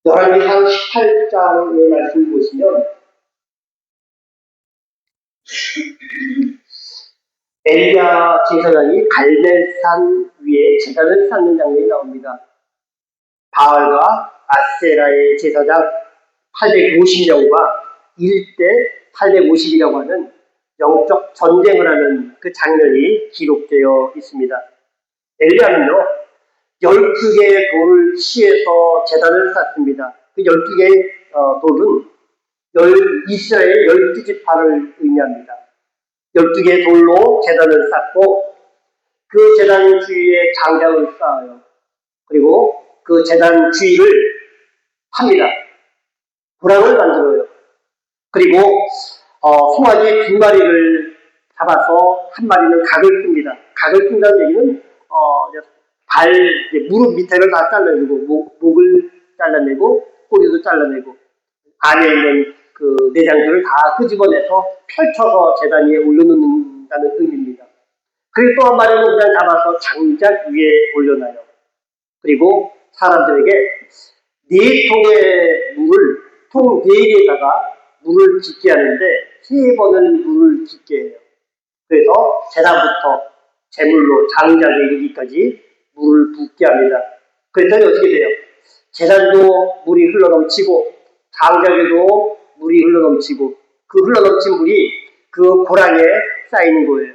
열왕기상 18장의 말씀 보시면 엘리야 제사장이 갈멜산 위에 제단을 쌓는 장면이 나옵니다. 바알과 아세라의 제사장 850명과 1대 850이라고 하는 영적 전쟁을 하는 그 장면이 기록되어 있습니다. 엘리야는요 12개의 돌을 취해서 제단을 쌓습니다. 그 12개의 돌은 이스라엘 12지파를 의미합니다. 12개의 돌로 제단을 쌓고 그 제단 주위에 장작을 쌓아요. 그리고 그 제단 주위를 팝니다. 구랑을 만들어요. 그리고 송아지 2마리를 잡아서 한 마리는 각을 끕니다. 각을 끈다는 얘기는 무릎 밑에를 다 잘라내고 목을 잘라내고 꼬리도 잘라내고 안에 있는 그 내장들을 다 끄집어내서 펼쳐서 제단 위에 올려놓는다는 의미입니다. 그리고 또 한 마리는 그냥 잡아서 장작 위에 올려놔요. 그리고 사람들에게 4통의 물을 통 4개에다가 물을 깃게 하는데 3번을 물을 깃게 해요. 그래서 제단부터 제물로 장작에 이르기까지 물을 붓게 합니다. 그랬더니 어떻게 돼요? 제단도 물이 흘러넘치고 장작에도 물이 흘러넘치고 그 흘러넘친 물이 그 고랑에 쌓이는 거예요.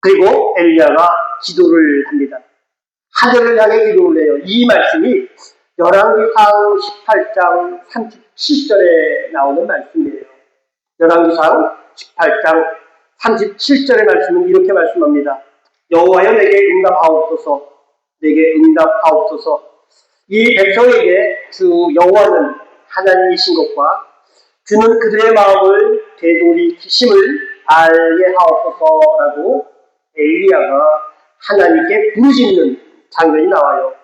그리고 엘리야가 기도를 합니다. 하늘을 향해 기도를 해요. 이 말씀이 열왕기상 18장 37절에 나오는 말씀이에요. 열왕기상 18장 37절의 말씀은 이렇게 말씀합니다. 여호와여 내게 응답하옵소서. 내게 응답하옵소서. 이 백성에게 주 여호와는 하나님이신 것과 주는 그들의 마음을 되돌이키심을 알게 하옵소서라고 엘리야가 하나님께 부르짖는 장면이 나와요.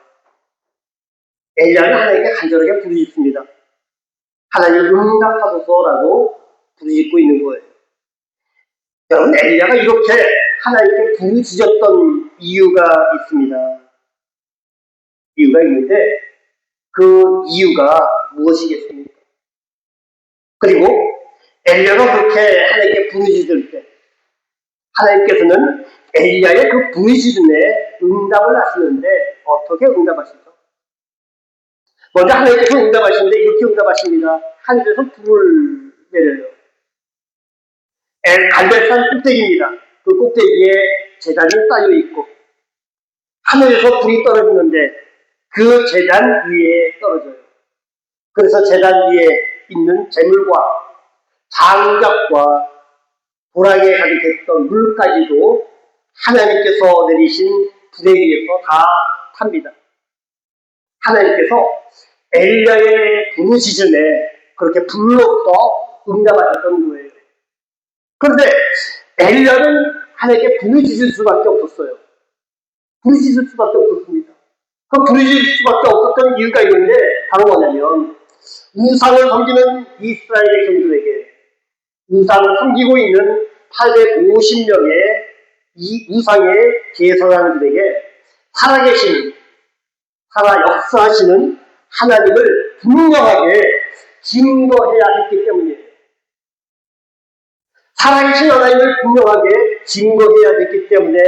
엘리야는 하나님께 간절하게 부르짖습니다. 하나님 응답하소서라고 부르짖고 있는 거예요. 여러분, 엘리야가 이렇게 하나님께 부르짖었던 이유가 있습니다. 이유가 있는데 그 이유가 무엇이겠습니까? 그리고 엘리야가 그렇게 하나님께 부르짖을 때 하나님께서는 엘리야의 그 부르짖음에 응답을 하시는데 어떻게 응답하시죠? 먼저 하나님께서 응답하시는데 이렇게 응답하십니다. 하늘에서 불을 내려요. 갈멜산 꼭대기입니다. 그 꼭대기에 제단이 쌓여 있고 하늘에서 불이 떨어지는데 그 제단 위에 떨어져요. 그래서 제단 위에 있는 재물과 장작과 고랑에 가득했던 물까지도 하나님께서 내리신 불에 의해서 다 탑니다. 하나님께서 엘리야의 부르짖음에 그렇게 불로써 응답하셨던 거예요. 그런데 엘리야는 하나님께 부르짖을 수밖에 없었어요. 부르짖을 수밖에 없었습니다. 그 부르짖을 수밖에 없었던 이유가 있는데 바로 뭐냐면 우상을 섬기는 이스라엘 백성들에게 우상을 섬기고 있는 850명의 이 우상의 제사장들에게 살아계신 살아 역사하시는 하나님을 분명하게 증거해야 했기 때문이에요. 살아계신 하나님을 분명하게 증거해야 됐기 때문에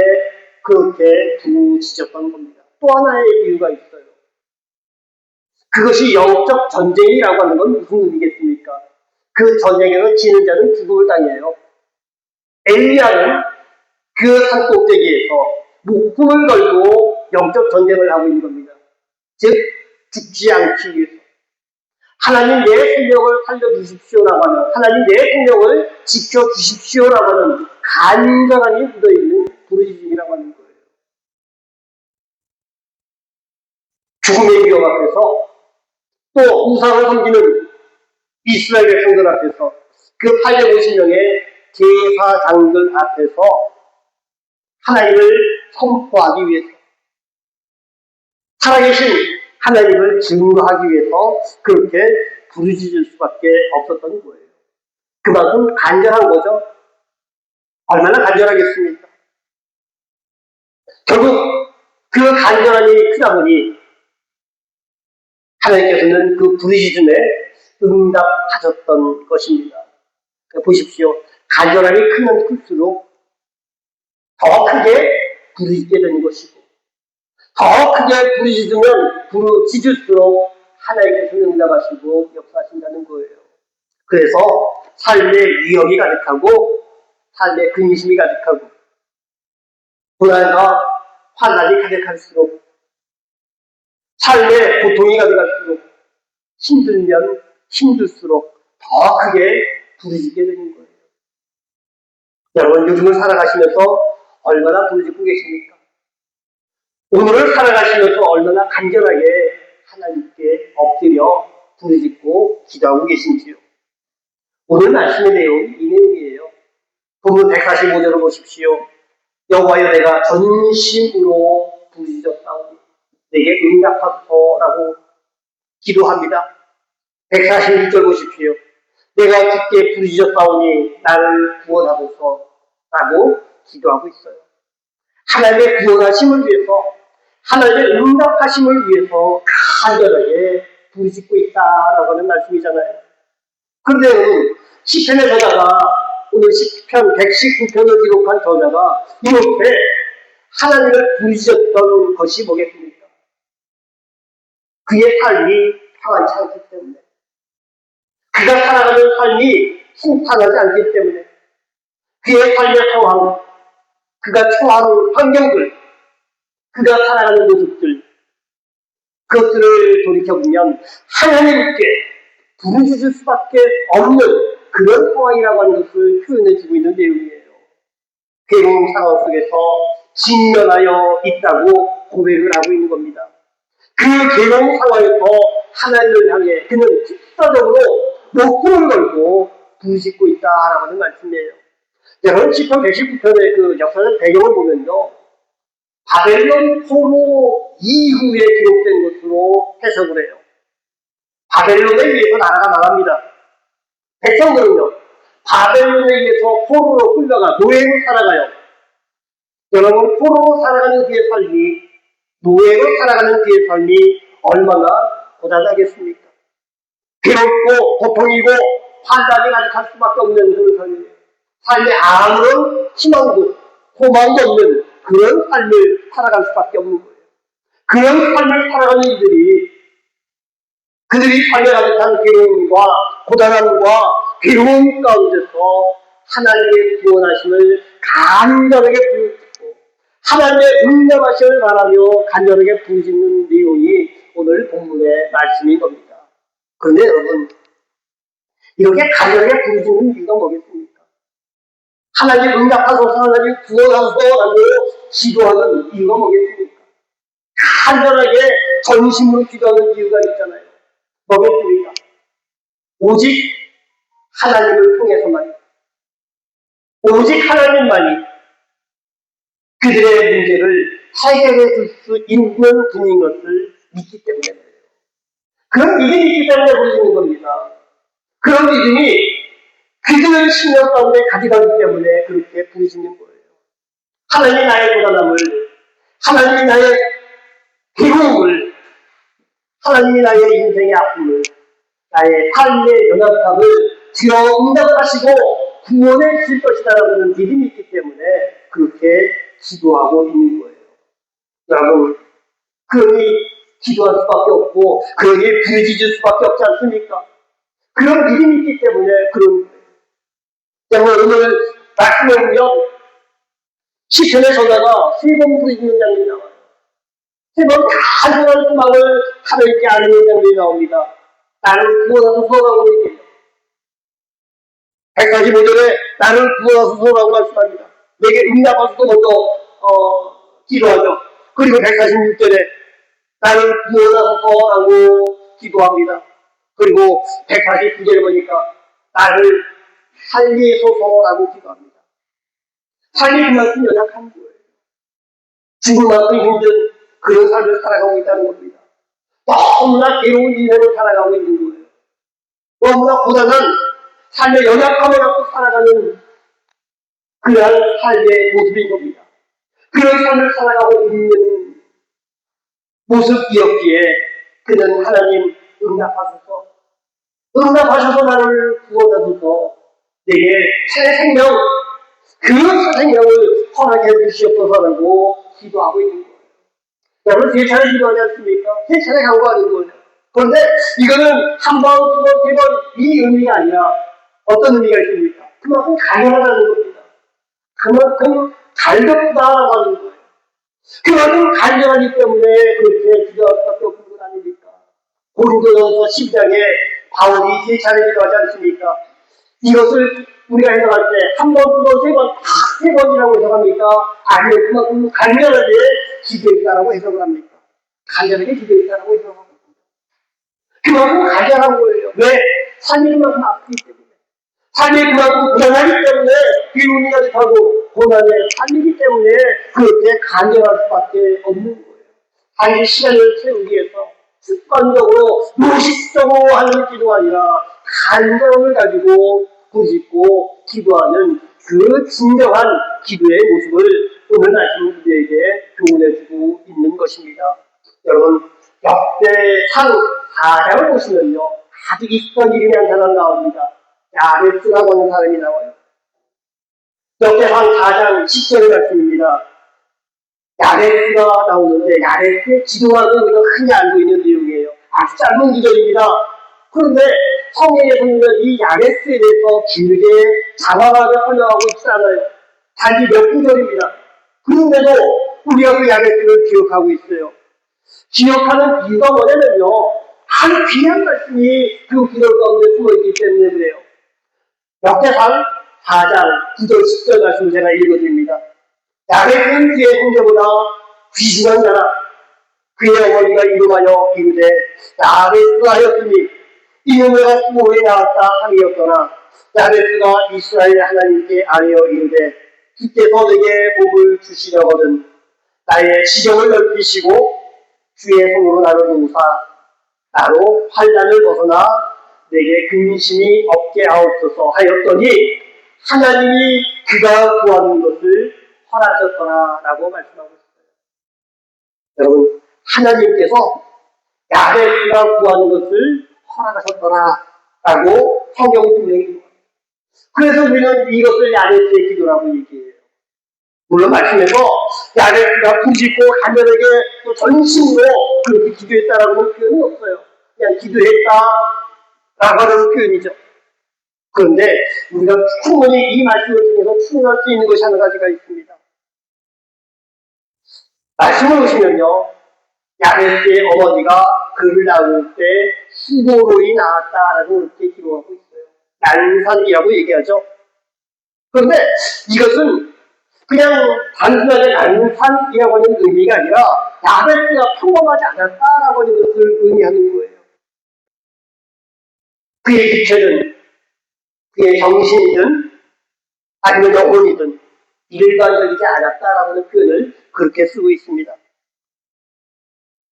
그렇게 부르짖었던 겁니다. 또 하나의 이유가 있어요. 그것이 영적 전쟁이라고 하는 건 무슨 의미겠습니까? 그 전쟁에서 지는 자는 죽음을 당해요. 엘리야는 그 산꼭대기에서 목숨을 걸고 영적 전쟁을 하고 있는 겁니다. 즉 죽지 않기 위해서 하나님 내 생명을 살려주십시오라고 하는 하나님 내 생명을 지켜주십시오라고 하는 간절함이 묻어있는 부르짖음이라고 하는 거예요. 죽음의 위험 앞에서 또 우상을 섬기는 이스라엘 백성들 앞에서 그 850명의 제사장들 앞에서 하나님을 선포하기 위해서 살아계신 하나님을 증거하기 위해서 그렇게 부르짖을 수밖에 없었던 거예요. 그만큼 간절한 거죠. 얼마나 간절하겠습니까? 결국 그 간절함이 크다 보니 하나님께서는 그 부르짖음에 응답하셨던 것입니다. 보십시오. 간절함이 크면 클수록 더 크게 부르짖게 되는 것이고, 더 크게 부르짖을수록 하나님께서는 응답하시고 역사하신다는 거예요. 그래서 삶의 위협이 가득하고, 삶의 근심이 가득하고, 불안과 환난이 가득할수록, 삶의 고통이 가득할수록, 힘들면 힘들수록 더 크게 부르짖게 되는 거예요. 여러분, 요즘을 살아가시면서 얼마나 부르짖고 계십니까? 오늘을 살아가시면서 얼마나 간절하게 하나님께 엎드려 부르짖고 기도하고 계신지요. 오늘 말씀의 내용이 이 내용이에요. 본문 145절을 보십시오. 여호와여, 내가 전심으로 부르짖었사오니 내게 응답하소서라고 기도합니다. 146절 보십시오. 내가 깊게 부르짖었사오니 나를 구원하소서라고 기도하고 있어요. 하나님의 구원하심을 위해서, 하나님의 응답하심을 위해서 간절하게 부르짖고 있다라고 하는 말씀이잖아요. 그런데 시편의 저자가, 오늘 시편 119편을 기록한 저자가 이렇게 하나님을 부르짖었던 것이 뭐겠습니까? 그의 삶이 평안치 않기 때문에, 그가 살아가는 삶이 순탄하지 않기 때문에, 그의 삶의 상황, 그가 처한 환경들, 그가 살아가는 모습들, 그것들을 돌이켜보면 하나님께 부르짖을 수밖에 없는 그런 상황이라고 하는 것을 표현해주고 있는 내용이에요. 괴로운 상황 속에서 직면하여 있다고 고백을 하고 있는 겁니다. 그 괴로운 상황에서 하나님을 향해 그는 특사적으로 목숨을 걸고 부르짖고 있다라고 하는 말씀이에요. 여러분, 시편 119편의 그 역사적 배경을 보면요, 바벨론 포로 이후에 기록된 것으로 해석을 해요. 바벨론에 의해서 나라가 망합니다. 백성들은요, 바벨론에 의해서 포로로 끌려가 노예로 살아가요. 여러분, 포로로 살아가는 그의 삶이, 노예로 살아가는 그의 삶이 얼마나 고단하겠습니까? 괴롭고 고통이고 환난이 가득할 수밖에 없는 그런 삶이에요. 삶에 아무런 희망도 소망도 없는 그런 삶을 살아갈 수밖에 없는 거예요. 그런 삶을 살아가는 이들이, 그들이 삶에 가득한 괴로움과 고단함과 괴로움 가운데서 하나님의 구원하심을 간절하게 부르짖고 하나님의 응답하심을 바라며 간절하게 부르짖는 내용이 오늘 본문의 말씀인 겁니다. 그런데 여러분, 이렇게 간절하게 부르짖는 이유가 뭐겠습니까? 하나님 응답하소서, 하나님 구원하소서라고 기도하는 이유가 뭐겠습니까? 간절하게 전심으로 기도하는 이유가 있잖아요. 뭐겠습니까? 오직 하나님을 통해서만, 오직 하나님만이 그들의 문제를 해결해 줄 수 있는 분인 것을 믿기 때문에 그래요. 그런 믿음이 있기 때문에 부르짖는 겁니다. 그런 믿음이 그들의 신령 가운데 가져가기 때문에 그렇게 부르짖는 거예요. 하나님이 나의 고단함을, 하나님이 나의 괴로움을, 하나님이 나의 인생의 아픔을, 나의 삶의 연약함을 주여 응답하시고 구원해 주실 것이다라는 믿음이 있기 때문에 그렇게 기도하고 있는 거예요. 여러분, 그러니 기도할 수밖에 없고 그러니 부르짖을 수밖에 없지 않습니까? 그런 믿음이 있기 때문에 그런 거예요. 여러분, 오늘 말씀을 보면 시편의 저자가 세 번 부르짖는 장면이 나와요. 세 번 간절한 소망을 하나님께 아뢰는 장면이 나옵니다. 나를 구원하소서라고 얘기해요. 145절에 나를 구원하소서라고 말씀합니다. 내게 응답하소서 먼저 기도하죠. 그리고 146절에 나를 구원하소서라고 기도합니다. 그리고 149절에 보니까 나를 살리소서라고 기도합니다. 삶이 그만큼 연약한 거예요. 죽을 만큼 힘든 그런 삶을 살아가고 있다는 겁니다. 너무나 괴로운 인생을 살아가고 있는 거예요. 너무나 고단한 삶의 연약함을 갖고 살아가는 그러한 삶의 모습인 겁니다. 그런 삶을 살아가고 있는 모습이었기에 그는 하나님 응답하셔서 나를 구원하소서 내게 새 생명, 그 새 생명을 허락해 주시옵소서라고 기도하고 있는 거예요. 여러분 세 차례 기도하지 않습니까? 세 차례 간구하는 거예요. 그런데 이거는 한 번, 두 번, 세 번 이 의미가 아니라 어떤 의미가 있습니까? 그만큼 간절하다는 겁니다. 그만큼 갈급하다라고 하는 거예요. 그만큼 간절하기 때문에 그렇게 기도할 수밖에 없는 것 아닙니까? 고린도전서 12장에 바울이 세 차례 기도하지 않습니까? 이것을 우리가 해석할 때 한 번, 두 번, 세 번, 다 세 번이라고 해석합니까? 아니요, 그만큼 간절하게 기도했다라고 해석을 합니까? 간절하게 기도했다라고 해석을 합니다. 그만큼 간절한 거예요. 왜? 삶이 그만큼 아프기 때문에. 삶이 그만큼 고난하기 때문에 비운이 가득하고 고난에 삶이기 때문에 그렇게 간절할 수밖에 없는 거예요. 자기 시간을 채우기 위해서 습관적으로 무의식적으로 하는 기도가 아니라 간절함을 가지고 부짓고 기도하는 그 진정한 기도의 모습을 오늘 말씀 우리에게 교훈해주고 있는 것입니다. 여러분 역대상 4장을 보시면요 아주 익숙한 이름이 한 사람 나옵니다. 야베스라고 하는 사람이 나와요. 역대상 4장 10절의 말씀입니다. 야베스가 나오는데 야베스의 기도하고 우리가 흔히 알고 있는 내용이에요. 아주 짧은 구절입니다. 그런데 성경에서는 이 야베스에 대해서 길게 장황하게 설명하고 있지 않아요. 단지 몇 구절입니다. 그런데도 우리가 그 야베스를 기억하고 있어요. 기억하는 이유가 뭐냐면요. 아주 귀한 말씀이 그 기도 가운데 숨어있기 때문에 그래요. 역대상 4장 9절 10절 말씀을 제가 읽어드립니다. 야베스는 그의 형제보다 귀중한 자라 그의 어머니가 이름하여 이르되 야베스가 하였으니 이는 내가 수고에 나왔다 함이었더나 야베스가 이스라엘 하나님께 아뢰어 이르되 주께서 내게 복을 주시려거든 나의 지경을 넓히시고 주의 손으로 나를 도우사 나로 환난을 벗어나 내게 근심이 없게 하옵소서 하였더니 하나님이 그가 구하는 것을 허락하셨더라라고 말씀하고 있어요. 여러분 하나님께서 야베스가 구하는 것을 허락하셨더라라고 성경은 분명히 기도합니다. 그래서 우리는 이것을 야베스의 기도라고 얘기해요. 물론 말씀에서 야베스가 부짓고 간절하게 또 전심으로 그렇게 기도했다라는 표현은 없어요. 그냥 기도했다라고 하는 표현이죠. 그런데 우리가 충분히 이 말씀을 통해서 추론할 수 있는 것이 한 가지가 있습니다. 말씀을 보시면요. 야베스의 어머니가 그를 낳을 때 수고로이 낳았다라고 그렇게 기록하고 있어요. 난산이라고 얘기하죠. 그런데 이것은 그냥 단순하게 난산이라고 하는 의미가 아니라 야베스가 평범하지 않았다라고 하는 것을 의미하는 거예요. 그의 기체는 그의 정신이든 아니면 영혼이든 일반적이지 않았다라고 하는 표현을 그렇게 쓰고 있습니다.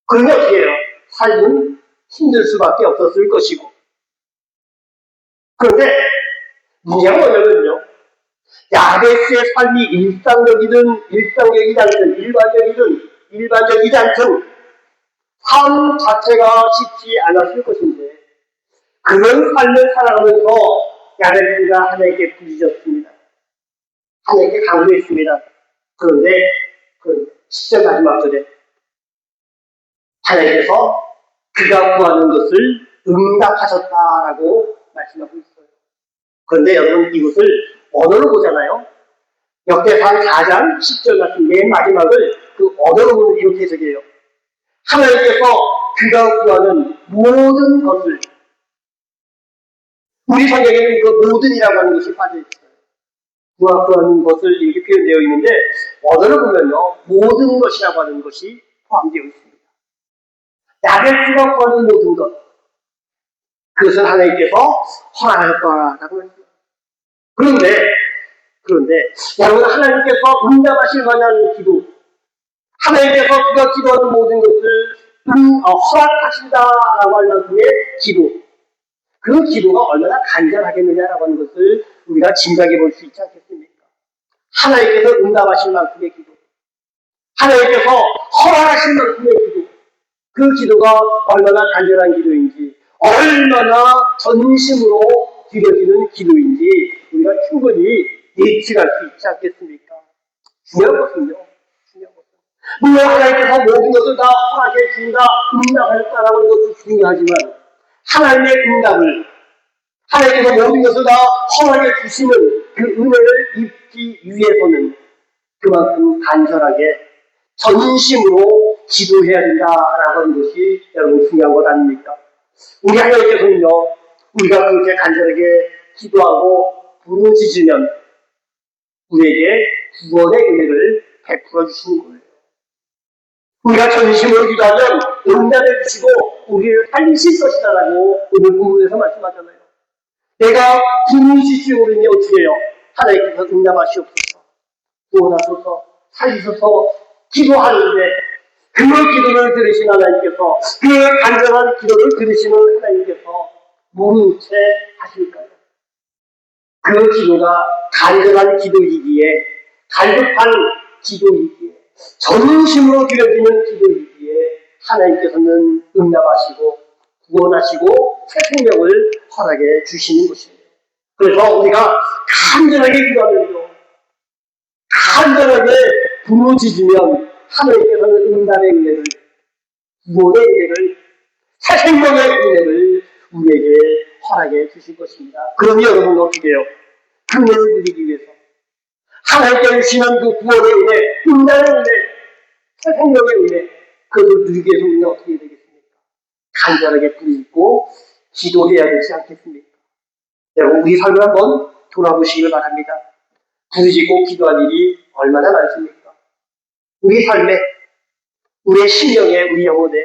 그러면 어떻게 해요? 삶은 힘들 수밖에 없었을 것이고. 그런데 문제가 뭐냐면요. 야베스의 삶이 일상적이지 않든 일반적이지 않든 삶 자체가 쉽지 않았을 것인데 그런 삶을 살아가면서 야베스가 하나님께 부르짖었습니다. 하나님께 강구했습니다. 그런데 그 10절 마지막 절에 하나님께서 그가 구하는 것을 응답하셨다라고 말씀하고 있어요. 그런데 여러분 이것을 언어로 보잖아요. 역대상 4장 10절 같은 맨 마지막을 그 언어로 보면 이렇게 해석해요. 하나님께서 그가 구하는 모든 것을 우리 성경에는 그 모든이라고 하는 것이 빠져있어요. 그가 구하는 것을 이렇게 표현되어 있는데 언어로 보면요. 모든 것이라고 하는 것이 포함되어 있습니다. 야베스가 구하는 모든 것 그것을 하나님께서 허락하셨다라고 했어요. 그런데 여러분 하나님께서 응답하실 만한 기도 하나님께서 그가 기도하는 모든 것을 허락하신다라고 하는 만큼의 기도 그 기도가 얼마나 간절하겠느냐라고 하는 것을 우리가 짐작해 볼 수 있지 않겠습니까? 하나님께서 응답하실 만큼의 기도 하나님께서 허락하실 만큼의 기도 그 기도가 얼마나 간절한 기도인지, 얼마나 전심으로 드려지는 기도인지 우리가 충분히 예측할 수 있지 않겠습니까? 중요한 것은요. 중요한 것은 물론 하나님께서 모든 것을 다 허락해 주신다, 응답하셨다라는 것도 중요하지만 하나님의 응답을 하나님께서 모든 것을 다 허락해 주시는 그 은혜를 입기 위해서는 그만큼 간절하게 전심으로 기도해야 된다라고 하는 것이 여러분 중요한 것 아닙니까? 우리 하나님께서는요, 우리가 그렇게 간절하게 기도하고 부르짖으면 우리에게 구원의 은혜를 베풀어 주시는 거예요. 우리가 전심으로 기도하면 응답해 주시고 우리를 살리실 것이다라고 오늘 본문에서 말씀하잖아요. 내가 부르짖지 오르니 어떻게 해요? 하나님께서 응답하시옵소서, 구원하소서, 살리소서 기도하는데 그 기도를 들으신 하나님께서, 그 간절한 기도를 들으시는 하나님께서 모른 채 하실까요? 그 기도가 간절한 기도이기에, 갈급한 기도이기에, 전심으로 드려지는 기도이기에 하나님께서는 응답하시고 구원하시고 새 생명을 허락해 주시는 것입니다. 그래서 우리가 간절하게 기도하면요, 간절하게 부르짖으면 하나님께서는 응답의 은혜를, 구원의 은혜를, 새 생명의 은혜를 우리에게 허락해 주실 것입니다. 그러니 여러분은 어떻게 해요? 그 은혜를 누리기 위해서 하나님께 주시는 그 구원의 은혜, 응답의 은혜, 새 생명의 은혜, 그것을 누리기 위해서 우리는 어떻게 해야 되겠습니까? 간절하게 부르짖고 기도해야 되지 않겠습니까? 여러분, 우리 삶을 한번 돌아보시길 바랍니다. 부르짖고 기도할 일이 얼마나 많습니까? 우리 삶에, 우리의 심령에, 우리 영혼에,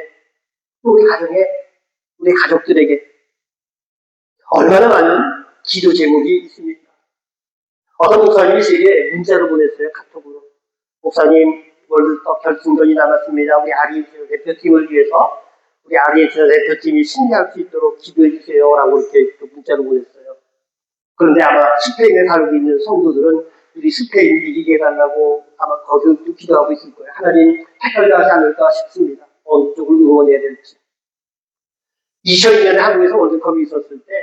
우리 가정에, 우리 가족들에게 얼마나 많은 기도 제목이 있습니까? 어떤 목사님이 제게 문자로 보냈어요. 카톡으로. 목사님, 월드컵 결승전이 남았습니다. 우리 아르헨티나 대표팀을 위해서 우리 아르헨티나 대표팀이 승리할 수 있도록 기도해 주세요 라고 이렇게 문자로 보냈어요. 그런데 아마 스페인에 살고 있는 성도들은 우리 스페인 이기게 해달라고 아마 거기도 기도하고 있을 거예요. 하나님 해결하지 않을까 싶습니다. 어느 쪽을 응원해야 될지. 2002년에 한국에서 월드컵이 있었을 때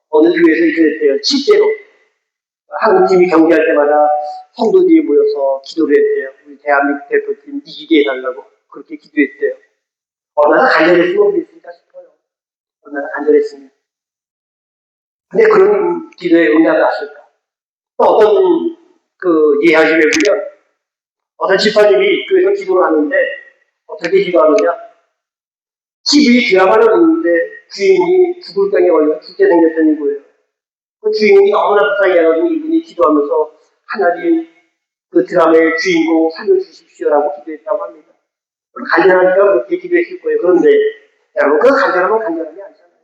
어느 교회에서 이렇게 했대요. 실제로 한국팀이 경기할 때마다 성도들이 모여서 기도를 했대요. 우리 대한민국 대표팀 이기게 해달라고 그렇게 기도했대요. 얼마나 간절했으면 그랬을까 싶어요. 얼마나 간절했으면. 근데 그런 기도에 응답을 하실까? 또 어떤 그 이야기를 보면 어떤 집사님이 교회에서 기도를 하는데 어떻게 기도하느냐? 집이 드라마를 보는데 주인이 죽을 병에 걸려 죽게 생겼다는 거예요. 그 주인이 너무나 불쌍해 가지고 이분이 기도하면서 하나님 그 드라마의 주인공 살려주십시오라고 기도했다고 합니다. 간절하니까 그렇게 기도했을 거예요. 그런데 여러분, 그 간절함은 간절함이 아니잖아요.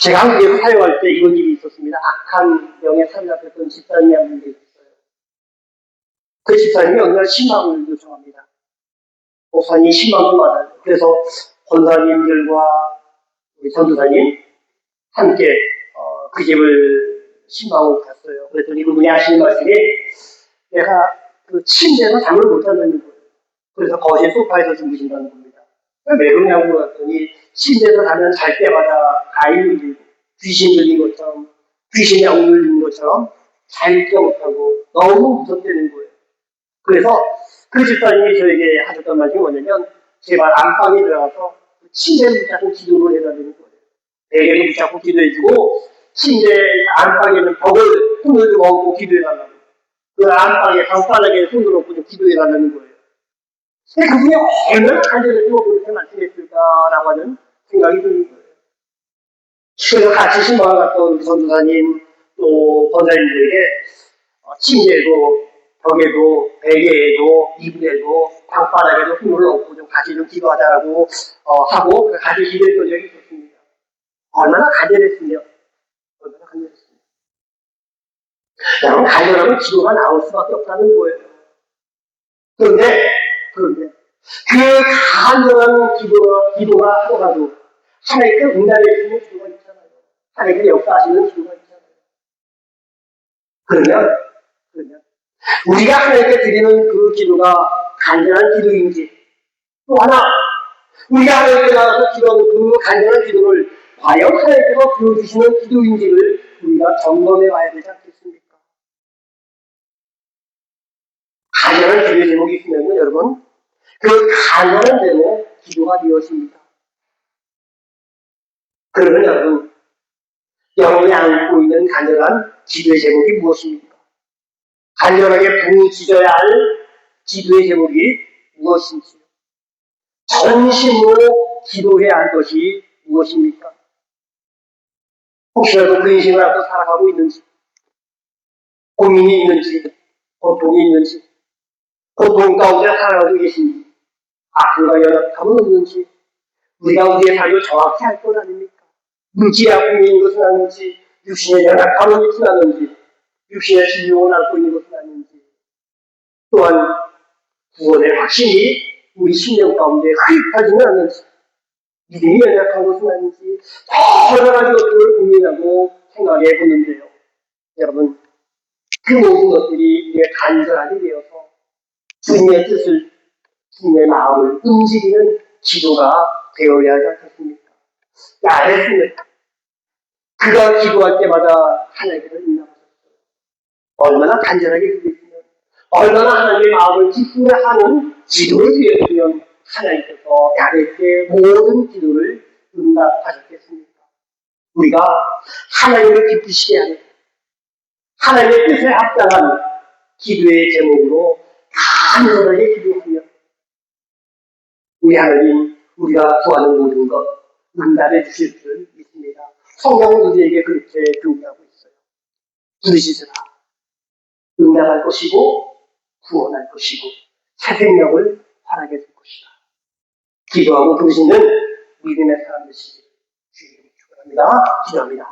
제가 한국에서 사역할 때 이런 일이 있었습니다. 악한 병에 살려졌던 집사님이 한 분이 있었어요. 그 집사님이 어느 날 신방을 요청합니다. 목사님 신방을 받아요. 그래서 권사님들과 우리 전도사님 함께 그 집을 신방을 갔어요. 그랬더니 그분이 하시는 말씀이 내가 그 침대에서 잠을 못 잔다는 거예요. 그래서 거실 소파에서 주무신다는 겁니다. 왜 그러냐고 물었더니 침대에서 자면 잘 때마다 가위 들리고 귀신 들린 것처럼, 귀신이 억눌리는 것처럼 잘 때 못하고 너무 무섭다는 거예요. 그래서 그 집사님이 저에게 하셨던 말씀이 뭐냐면 제발 안방에 들어가서 침대를 붙잡고 기도를 해달라는 거예요. 베개를 붙잡고 기도해주고 침대 안방에는 벽을 손을 좀 얹고 기도해달라고. 그 안방에 방바닥에 손을 얹고 좀 기도해달라는 거예요. 근데 그분이 얼마나 간절했으면 그렇게 말씀했을까라고 하는 생각이 드는 거예요. 그래서 같이 신방을 갔던 우리 전도사님 또 권사님들에게 침대에도 벽에도 베개에도 이불에도 방바닥에도 손을 얹고 좀 같이 좀 기도하자라고 하고 같이 기도했던 적이 있었습니다. 얼마나 간절했으며 얼마나 간절했습니다. 여러분, 간절하면 기도가 나올 수밖에 없다는 거예요. 그런데 그 간절한 기도가 하더라도 하나님께 응답해 주시는 기도가 있잖아요. 하나님께 역사하시는 기도가 있잖아요. 그러면 우리가 하나님께 드리는 그 기도가 간절한 기도인지 또 하나, 우리가 하나님께 나가서 기도하는 그 간절한 기도를 과연 하나님께서 들어주시는 기도인지를 우리가 점검해 봐야 되지 않겠습니까? 간절한 기도의 제목이 있으면요, 여러분, 그 간절한 대로 기도가 되어집니다. 그러면 여러분, 여러분이 안고 있는 간절한 기도의 제목이 무엇입니까? 간절하게 부르짖어야 할 기도의 제목이 무엇인지, 전심으로 기도해야 할 것이 무엇입니까? 혹시라도 근심을 안고 살아가고 있는지, 고민이 있는지, 고통이 있는지, 고통 가운데 살아가고 계신지, 아픔과 연약함은 없는지, 우리가 우리의 삶을 정확히 알 것 아닙니까? 육신의 아픔이 있는 것은 아닌지, 육신의 연약함은 있진 않은지, 육신의 질병을 앓고 있는 것은 아닌지, 또한 구원의 확신이 우리 심령 가운데 흡입하지는 않는지, 믿음이 연약한 것은 아닌지, 여러 가지 것들을 고민하고 생각해 보는데요. 여러분, 그 모든 것들이 우리의 간절하게 되어서 주님의 뜻을, 주님의 마음을 움직이는 기도가 되어야 하지 않겠습니까? 야레스는 그가 기도할 때마다 하나님께서 응답하셨어요. 얼마나 간절하게 기도했으면, 얼마나 하나님의 마음을 기쁘게 하는 기도를 드렸으면 하나님께서 야레스의 모든 기도를 응답하셨겠습니까? 우리가 하나님을 기쁘시게 하는, 하나님의 뜻에 합당한 기도의 제목으로 간절하게 기도하며 우리 하나님, 우리가 구하는 모든 것 응답해 주실 줄 믿습니다. 성경은 우리에게 그렇게 교훈하고 있어요. 부르짖으라. 응답할 것이고 구원할 것이고 새 생명을 허락해 줄 것이다. 기도하고 부르짖는 믿음의 사람 되시길 주님께 축원합니다. 기도합니다.